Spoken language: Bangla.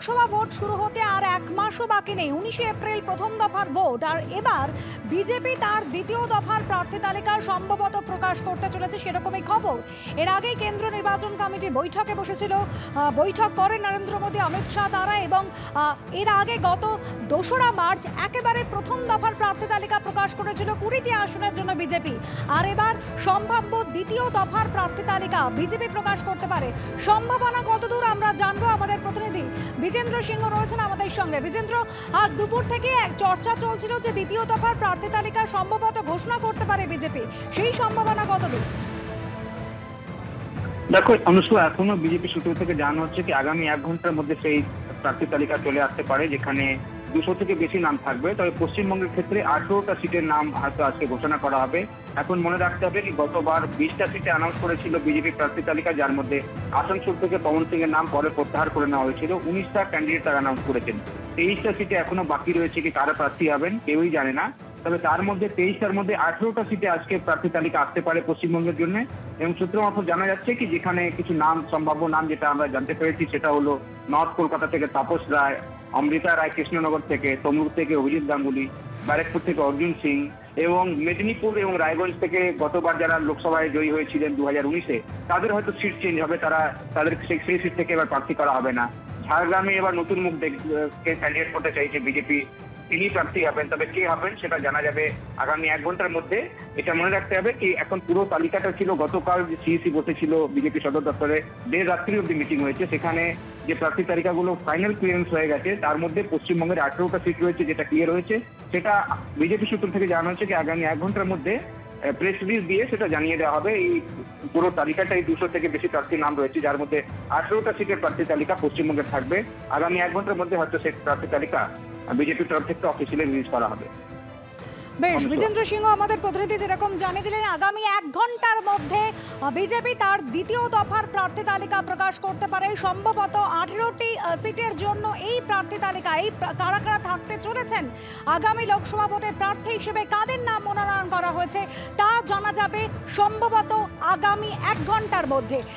লোকসভা ভোট শুরু হতে আর এক মাসও বাকি নেই। 19 এপ্রিল প্রথম দফার ভোট, আর এবার বিজেপি তার দ্বিতীয় দফার প্রার্থী তালিকা সম্ভবত প্রকাশ করতে চলেছে, সেরকমই খবর। এর আগেই কেন্দ্র নির্বাচন কমিটি বৈঠকে বসেছিল, বৈঠক করেন নরেন্দ্র মোদী, অমিত শাহ তারা, এবং এর আগে গত 2রা মার্চ একেবারে প্রথম দফার প্রার্থী তালিকা প্রকাশ করেছিল 20টি আসনের জন্য বিজেপি। আর এবার সম্ভাব্য দ্বিতীয় দফার প্রার্থী তালিকা বিজেপি প্রকাশ করতে পারে। সম্ভাবনা কতদূর আমরা জানবো, আমাদের প্রতিনিধি বিজেন্দ্র সিংহ রয়েছেন আমাদের সঙ্গে। বিজেন্দ্র, আজ দুপুর থেকে এক চর্চা চলছিল যে দ্বিতীয় দফার প্রার্থী তালিকা সম্ভবত ঘোষণা করতে পারে বিজেপি, সেই সম্ভাবনা কতদূর? দেখো অনুষ্কা, এখনো বিজেপি সূত্র থেকে জানানো হচ্ছে কি আগামী 1 ঘন্টার মধ্যে সেই প্রার্থী তালিকা চলে আসতে পারে, যেখানে 200 থেকে বেশি নাম থাকবে। তবে পশ্চিমবঙ্গের ক্ষেত্রে 18টা সিটের নাম হয়তো আজকে ঘোষণা করা হবে। এখন মনে রাখতে হবে কি গতবার 20টা সিটে অ্যানাউন্স করেছিল বিজেপি প্রার্থী তালিকা, যার মধ্যে আসানসোল থেকে পবন সিং এর নাম পরে প্রত্যাহার করে নেওয়া হয়েছিল। 19টা ক্যান্ডিডেট তারা অ্যানাউন্স করেছেন। 23টা সিটে এখনো বাকি রয়েছে, কি কারা প্রার্থী হবেন কেউই জানে না। তবে তার মধ্যে 23টার মধ্যে 18টা সিটে আজকে প্রার্থী তালিকা আসতে পারে পশ্চিমবঙ্গের জন্য। এবং সূত্র মারফত জানা যাচ্ছে কি যেখানে কিছু নাম, সম্ভাব্য নাম যেটা আমরা জানতে পেরেছি সেটা হলো নর্থ কলকাতা থেকে তাপস রায়, অমৃতা রায় কৃষ্ণনগর থেকে, তমলুক থেকে অভিজিৎ গাঙ্গুলি, ব্যারাকপুর থেকে অর্জুন সিং, এবং মেদিনীপুর এবং রায়গঞ্জ থেকে গতবার যারা লোকসভায় জয়ী হয়েছিলেন 2019-এ, তাদের হয়তো সিট চেঞ্জ হবে, তাদের সেই সিট থেকে এবার প্রার্থী করা হবে না। ঝাড়গ্রামে এবার নতুন মুখ ক্যান্ডিডেট করতে চাইছে বিজেপি, তিনি প্রার্থী হবেন। তবে কে হবেন সেটা জানা যাবে আগামী 1 ঘন্টার মধ্যে। এটা মনে রাখতে হবে কি এখন পুরো তালিকাটা ছিল, গতকাল যে সিইসি বসেছিল বিজেপি সদর দপ্তরে, দেড় রাত্রি অব্দি মিটিং হয়েছে। সেখানে যে প্রার্থী তালিকাগুলো ফাইনাল ক্লিয়ারেন্স হয়ে গেছে, তার মধ্যে পশ্চিমবঙ্গের 18টা সিট রয়েছে যেটা ক্লিয়ার হয়েছে। সেটা বিজেপি সূত্র থেকে জানানো হচ্ছে কি আগামী 1 ঘন্টার মধ্যে প্রেস রিলিজ দিয়ে সেটা জানিয়ে দেওয়া হবে। এই পুরো তালিকাটাই 200 থেকে বেশি প্রার্থীর নাম রয়েছে, যার মধ্যে 18টা সিটের প্রার্থী তালিকা পশ্চিমবঙ্গে থাকবে। আগামী 1 ঘন্টার মধ্যে হয়তো সেই প্রার্থী তালিকা বিজেপির তরফ থেকে অফিসিয়ালি রিলিজ করা হবে। বেশ, বিজেন্দ্র সিংহ আমাদের প্রতিনিধি যেরকম জানিয়ে দিলেন, আগামী 1 ঘন্টার মধ্যে বিজেপি তার দ্বিতীয় দফার প্রার্থী তালিকা প্রকাশ করতে পারে। সম্ভবত 18টি সিটের জন্য এই প্রার্থী তালিকা, এই কারা কারা থাকতে চলেছেন আগামী লোকসভা ভোটে প্রার্থী হিসেবে, কাদের নাম মনোনয়ন করা হয়েছে তা জানা যাবে সম্ভবত আগামী 1 ঘন্টার মধ্যে।